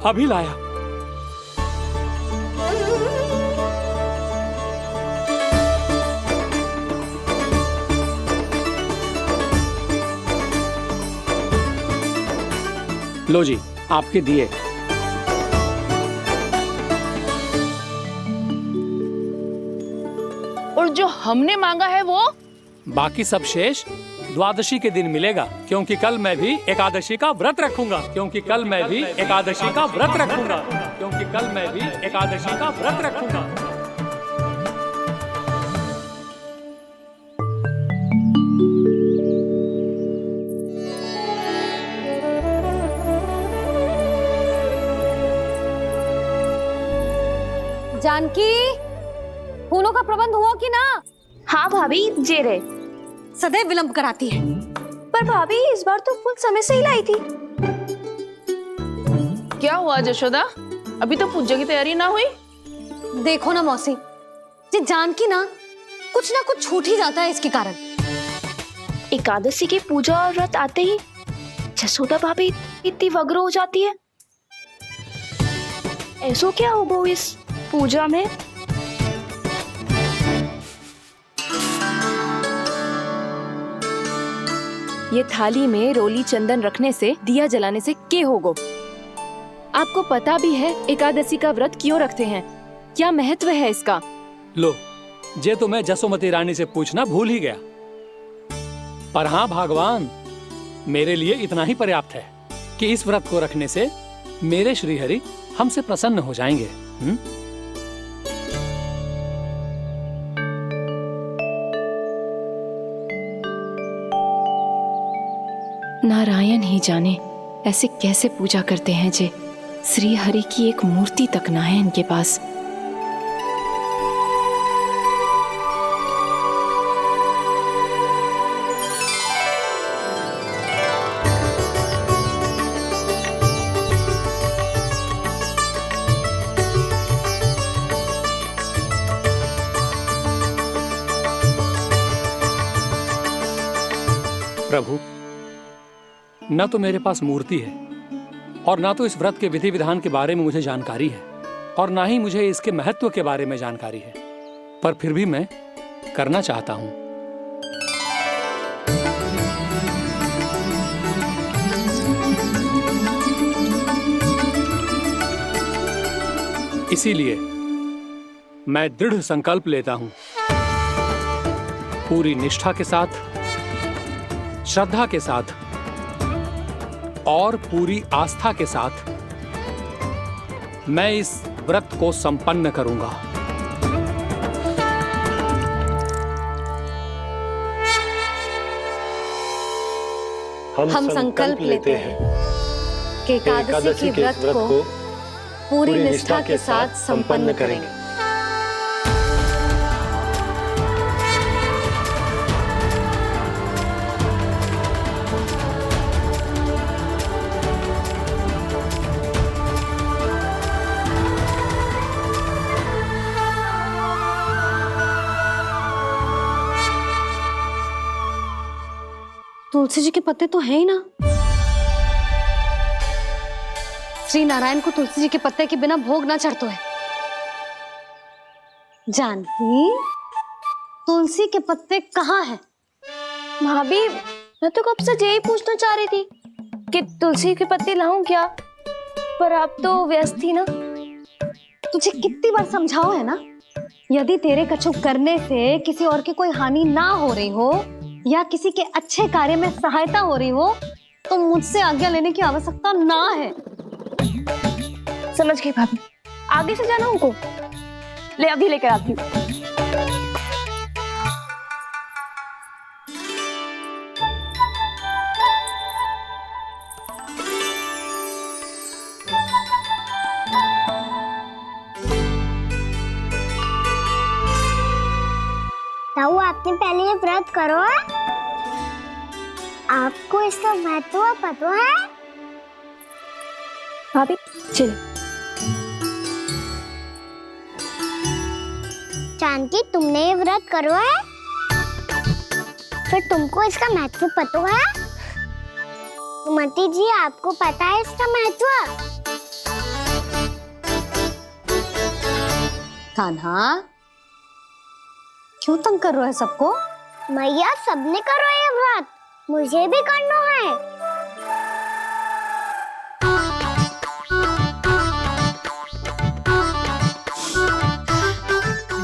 अभी लाया। लो जी आपके दिए। और जो हमने मांगा है वो? बाकी सब शेष द्वादशी के दिन मिलेगा, क्योंकि कल मैं भी एकादशी का व्रत रखूंगा, क्योंकि कल मैं भी एकादशी का व्रत रखूंगा, क्योंकि कल मैं भी एकादशी का व्रत रखूंगा। जानकी, फूलों का प्रबंध हुआ कि ना? हाँ भाभी, जे रहे। सदैव विलंब कराती है। पर भाभी इस बार तो फूल समय से ही लाई थी। क्या हुआ जशोदा? अभी तो पूजा की तैयारी ना हुई? देखो ना मौसी, ये जानकी ना कुछ छूट ही जाता है इसके कारण। एकादशी की पूजा और व्रत आते ही जसोदा भाभी इतनी वग्र हो जाती है। ऐसो क्या होगा इस पूजा में? ये थाली में रोली चंदन रखने से, दिया जलाने से के होगो? आपको पता भी है एकादशी का व्रत क्यों रखते हैं, क्या महत्व है इसका? लो, जे तो मैं जसोमती रानी से पूछना भूल ही गया। पर हाँ भगवान, मेरे लिए इतना ही पर्याप्त है कि इस व्रत को रखने से मेरे श्रीहरि हमसे प्रसन्न हो जाएंगे। नारायण ही जाने ऐसे कैसे पूजा करते हैं जे श्री हरि की एक मूर्ति तक ना है इनके पास। प्रभु, न तो मेरे पास मूर्ति है और ना तो इस व्रत के विधि विधान के बारे में मुझे जानकारी है और ना ही मुझे इसके महत्व के बारे में जानकारी है, पर फिर भी मैं करना चाहता हूं। इसीलिए मैं दृढ़ संकल्प लेता हूं, पूरी निष्ठा के साथ, श्रद्धा के साथ और पूरी आस्था के साथ मैं इस व्रत को संपन्न करूंगा। हम संकल्प लेते हैं कि एकादशी के व्रत को पूरी निष्ठा के साथ संपन्न करेंगे। तुलसी जी के पत्ते तो हैं ही ना। श्री नारायण को तुलसी जी के पत्ते के बिना भोग ना चढ़तो है। जानकी, तुलसी के पत्ते कहाँ हैं? भाभी, मैं तो कब से यही पूछना चाह रही थी कि तुलसी के पत्ते लाऊं क्या, पर आप तो व्यस्त थी ना। तुझे कितनी बार समझाओ है ना, यदि तेरे कछु करने से किसी और की कोई हानि ना हो रही हो या किसी के अच्छे कार्य में सहायता हो रही हो तो मुझसे आज्ञा लेने की आवश्यकता ना है। समझ गई भाभी, आगे से जाना उनको। ले अभी लेकर आती हूँ। ताऊ, आपने पहले ये व्रत करो है? आपको इसका महत्व पता है? भाभी चल। जानकी, तुमने ये व्रत करो है, फिर तुमको इसका महत्व पता है? सुमति जी, आपको पता है इसका महत्व? कान्हा, क्यों तंग कर रहा है सबको? मैया, सबने करो ये व्रत, मुझे भी करना है।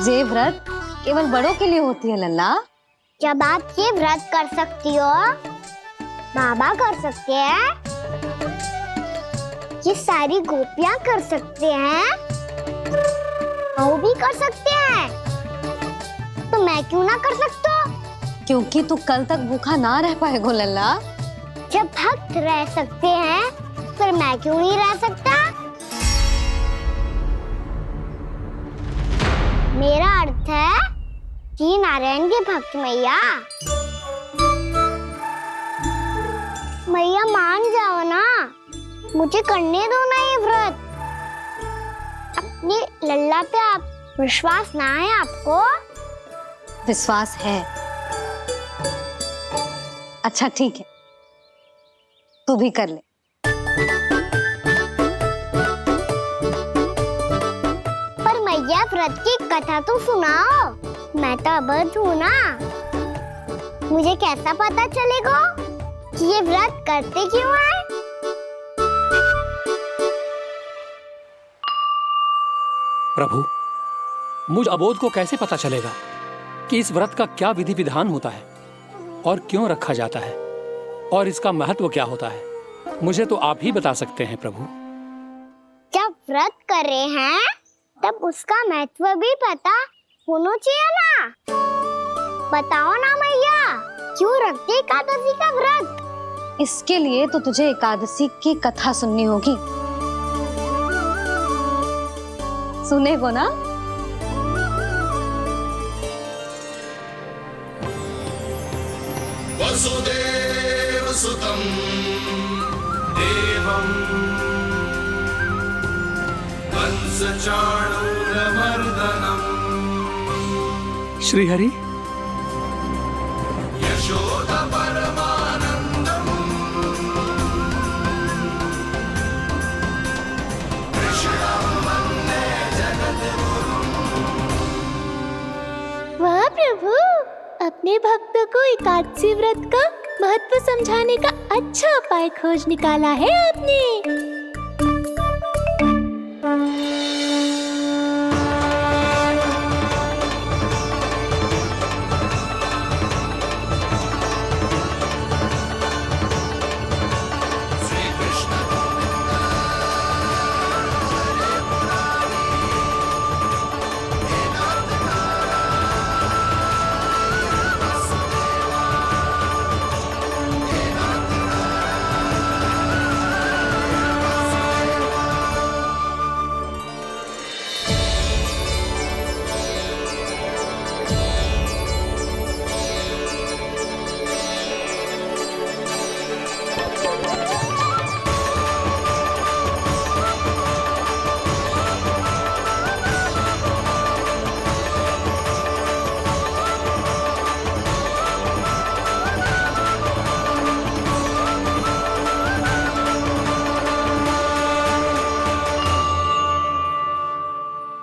ये व्रत केवल बड़ों के लिए होती है लल्ला। जब आप ये व्रत कर सकती हो, बाबा कर सकते हैं, ये सारी गोपियां कर सकते हैं, वो भी कर सकते हैं, तो मैं क्यों ना कर सकता? क्योंकि तू कल तक भूखा ना रह पाएगा लल्ला। जब भक्त रह सकते हैं, फिर मैं क्यों नहीं रह सकता? मेरा अर्थ है कि नारायण के भक्त मैया, मैया मान जाओ ना, मुझे करने दो ना ये व्रत। अपनी लल्ला पे आप विश्वास ना है आपको? विश्वास है। अच्छा ठीक है, तू भी कर ले। पर मैया व्रत की कथा तो सुनाओ, मैं तो अबध हूँ ना। मुझे कैसा पता चलेगा कि ये व्रत करते क्यों है? प्रभु, मुझ अबोध को कैसे पता चलेगा कि इस व्रत का क्या विधि विधान होता है और क्यों रखा जाता है और इसका महत्व क्या होता है? मुझे तो आप ही बता सकते हैं प्रभु। जब व्रत कर रहे हैं तब उसका महत्व भी पता होना चाहिए ना। बताओ ना मैया, क्यों रखते एकादशी का व्रत? इसके लिए तो तुझे एकादशी की कथा सुननी होगी। सुनेगो ना? वसुदेव सुतं देवं कंस चाणूरमर्दनम् श्रीहरि, यशोदा परमानंदम् कृष्णं वन्दे जगद्गुरुम्। वाह प्रभु, अपने भक्तों को एकादशी व्रत का महत्व समझाने का अच्छा उपाय खोज निकाला है आपने।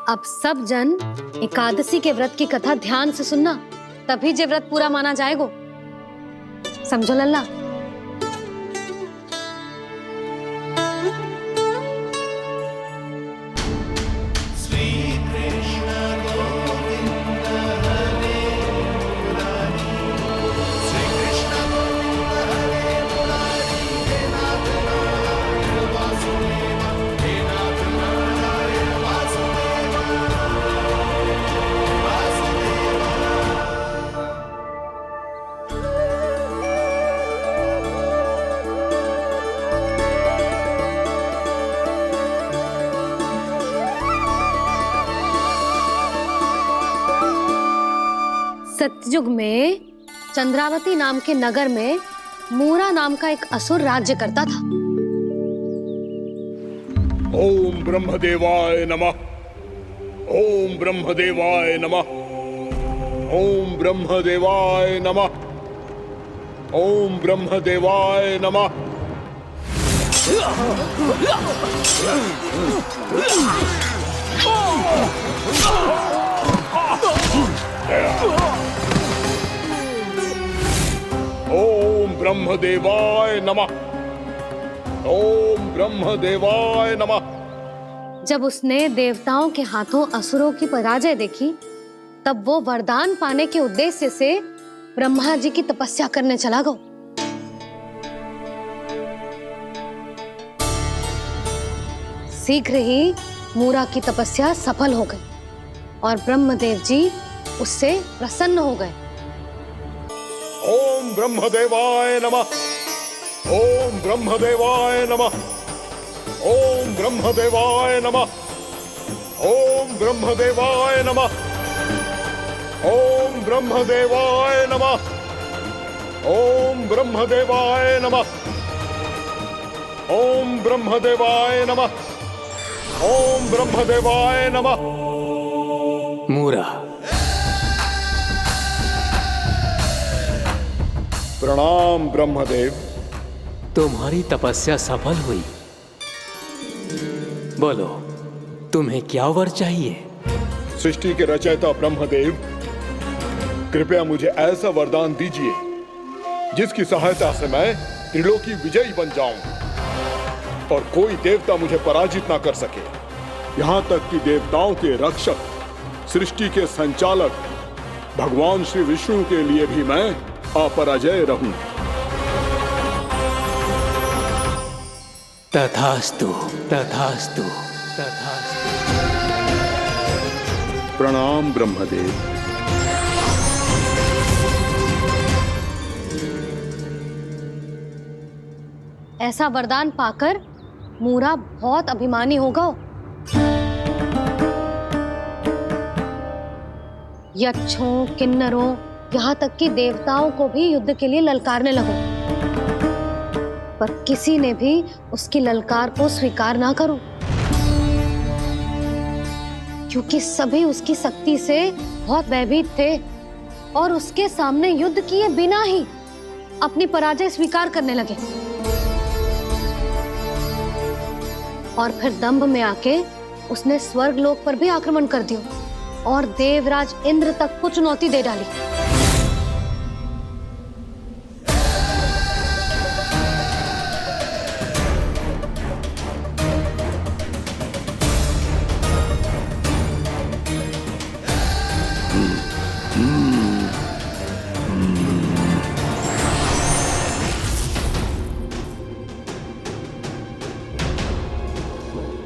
अब सब जन एकादशी के व्रत की कथा ध्यान से सुनना, तभी जे व्रत पूरा माना जाएगा। समझो लल्ला? सतयुग में चंद्रावती नाम के नगर में मूरा नाम का एक असुर राज्य करता था। ओम ब्रह्मदेवाय नमः। ओम ब्रह्मदेवाय नमः। ओम ब्रह्मदेवाय नमः। ओम ब्रह्मदेवाय नमः। ओम ब्रह्मदेवाय नमः। ओम ब्रह्मदेवाय नमः। जब उसने देवताओं के हाथों असुरों की पराजय देखी, तब वो वरदान पाने के उद्देश्य से ब्रह्मा जी की तपस्या करने चला गया। शीघ्र ही मूरा की तपस्या सफल हो गई और ब्रह्मदेव जी उससे प्रसन्न हो गए। ओम ब्रह्मदेवाय नमः। ओम ब्रह्मदेवाय नमः। ओम ब्रह्मदेवाय नमः। ओम ब्रह्मदेवाय नमः। ओम ब्रह्मदेवाय नमः। ओम ब्रह्मदेवाय नमः। ओम ब्रह्मदेवाय नमः। ओम ब्रह्मदेवाय नमः। मूरा। प्रणाम ब्रह्मदेव। तुम्हारी तपस्या सफल हुई। बोलो, तुम्हें क्या वर चाहिए? सृष्टि के रचयिता ब्रह्मदेव, कृपया मुझे ऐसा वरदान दीजिए जिसकी सहायता से मैं त्रिलोकी विजयी बन जाऊं और कोई देवता मुझे पराजित ना कर सके। यहां तक कि देवताओं के रक्षक, सृष्टि के संचालक भगवान श्री विष्णु के लिए भी मैं अपराजय रहूं। तथास्तु, तथास्तु, तथास्तु। प्रणाम ब्रह्मदेव। ऐसा वरदान पाकर मूरा बहुत अभिमानी होगा। यक्षों, किन्नरों, यहाँ तक कि देवताओं को भी युद्ध के लिए ललकारने लगा, पर किसी ने भी उसकी ललकार को स्वीकार ना करो, क्योंकि सभी उसकी शक्ति से बहुत भयभीत थे और उसके सामने युद्ध किए बिना ही अपनी पराजय स्वीकार करने लगे। और फिर दंभ में आके उसने स्वर्ग लोक पर भी आक्रमण कर दिया और देवराज इंद्र तक को चुनौती दे डाली।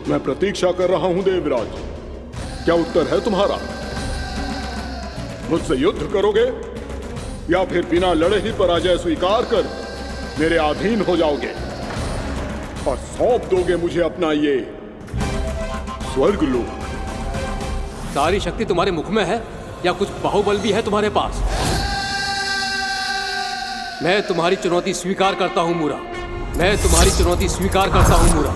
मैं प्रतीक्षा कर रहा हूं देवराज, क्या उत्तर है तुम्हारा? मुझसे युद्ध करोगे या फिर बिना लड़े ही पराजय स्वीकार कर मेरे अधीन हो जाओगे और सौंप दोगे मुझे अपना ये स्वर्ग लोक? सारी शक्ति तुम्हारे मुख में है या कुछ बाहुबल भी है तुम्हारे पास? मैं तुम्हारी चुनौती स्वीकार करता हूं मूरा, मैं तुम्हारी चुनौती स्वीकार करता हूं मूरा।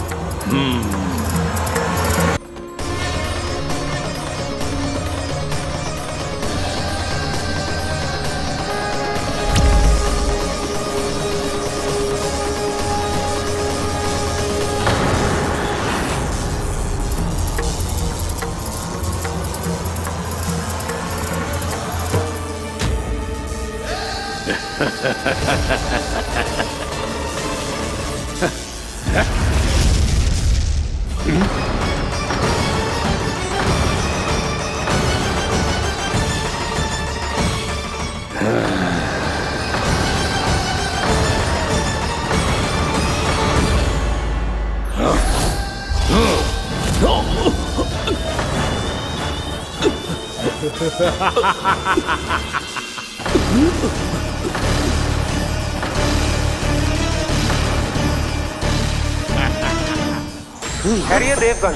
खैरिए देवगण,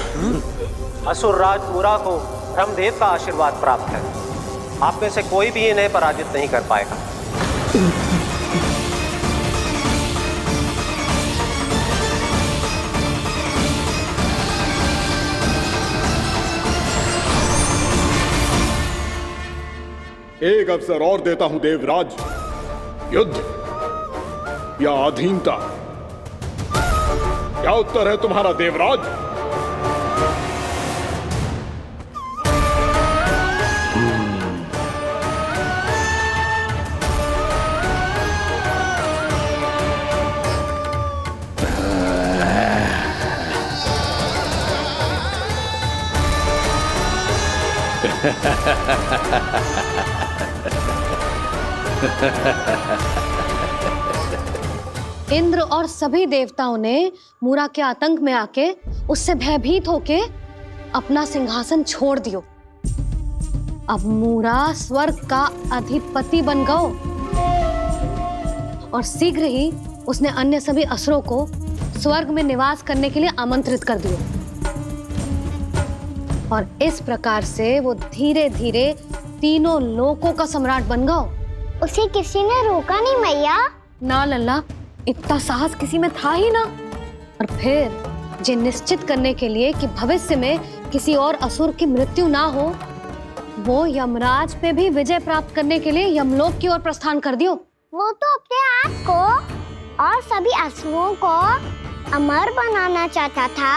असुर राज मूरा को ब्रह्मदेव का आशीर्वाद प्राप्त है। आप में से कोई भी इन्हें पराजित नहीं कर पाएगा। एक अवसर और देता हूं देवराज, युद्ध या अधीनता, क्या उत्तर है तुम्हारा देवराज? इंद्र और सभी देवताओं ने मूरा के आतंक में आके उससे भयभीत होके अपना सिंहासन छोड़ दियो। अब मूरा स्वर्ग का अधिपति बन गयो और शीघ्र ही उसने अन्य सभी असुरों को स्वर्ग में निवास करने के लिए आमंत्रित कर दियो। और इस प्रकार से वो धीरे धीरे तीनों लोकों का सम्राट बन गयो। उसे किसी ने रोका नहीं मैया? ना लल्ला, इतना साहस किसी में था ही ना। और फिर ये निश्चित करने के लिए कि भविष्य में किसी और असुर की मृत्यु ना हो, वो यमराज पे भी विजय प्राप्त करने के लिए यमलोक की ओर प्रस्थान कर दियो। वो तो अपने आप को और सभी असुरों को अमर बनाना चाहता था।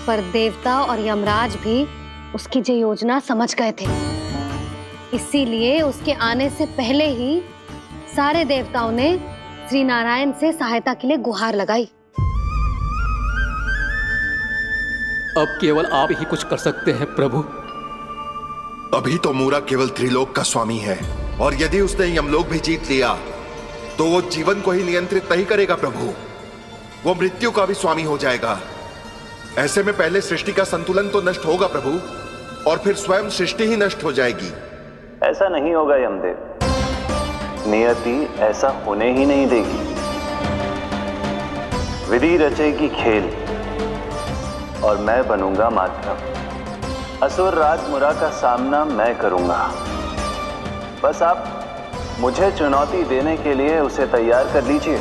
पर देवता और यमराज भी उसकी ये योजना समझ गए थे। इसीलिए उसके आने से पहले ही सारे देवताओं ने श्री नारायण से सहायता के लिए गुहार लगाई। अब केवल आप ही कुछ कर सकते हैं प्रभु। अभी तो मूरा केवल त्रिलोक का स्वामी है, और यदि उसने यमलोक भी जीत लिया तो वो जीवन को ही नियंत्रित नहीं करेगा प्रभु, वो मृत्यु का भी स्वामी हो जाएगा। ऐसे में पहले सृष्टि का संतुलन तो नष्ट होगा प्रभु, और फिर स्वयं सृष्टि ही नष्ट हो जाएगी। ऐसा नहीं होगा यमदेव, नियति ऐसा होने ही नहीं देगी। विधि रचेगी खेल और मैं बनूंगा माध्यम। असुर राज मुरा का सामना मैं करूंगा। बस आप मुझे चुनौती देने के लिए उसे तैयार कर लीजिए,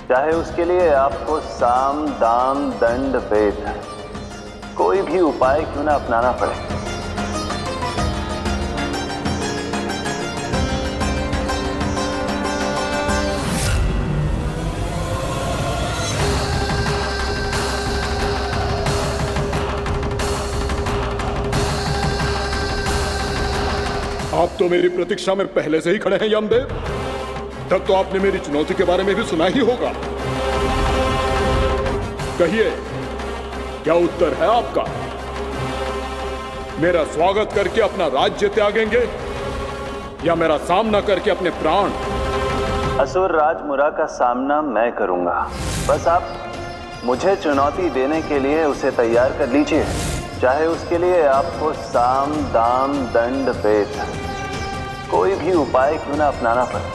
चाहे उसके लिए आपको साम दाम दंड भेद कोई भी उपाय क्यों ना अपनाना पड़े। आप तो मेरी प्रतीक्षा में पहले से ही खड़े हैं यमदेव। तब तो आपने मेरी चुनौती के बारे में भी सुना ही होगा। कहिए, क्या उत्तर है आपका? मेरा स्वागत करके अपना राज्य त्यागेंगे या मेरा सामना करके अपने प्राण? असुर राज मुरा का सामना मैं करूंगा। बस आप मुझे चुनौती देने के लिए उसे तैयार कर लीजिए, चाहे उसके लिए आपको साम दाम दंड भेद कोई भी उपाय क्यों ना अपनाना पड़े।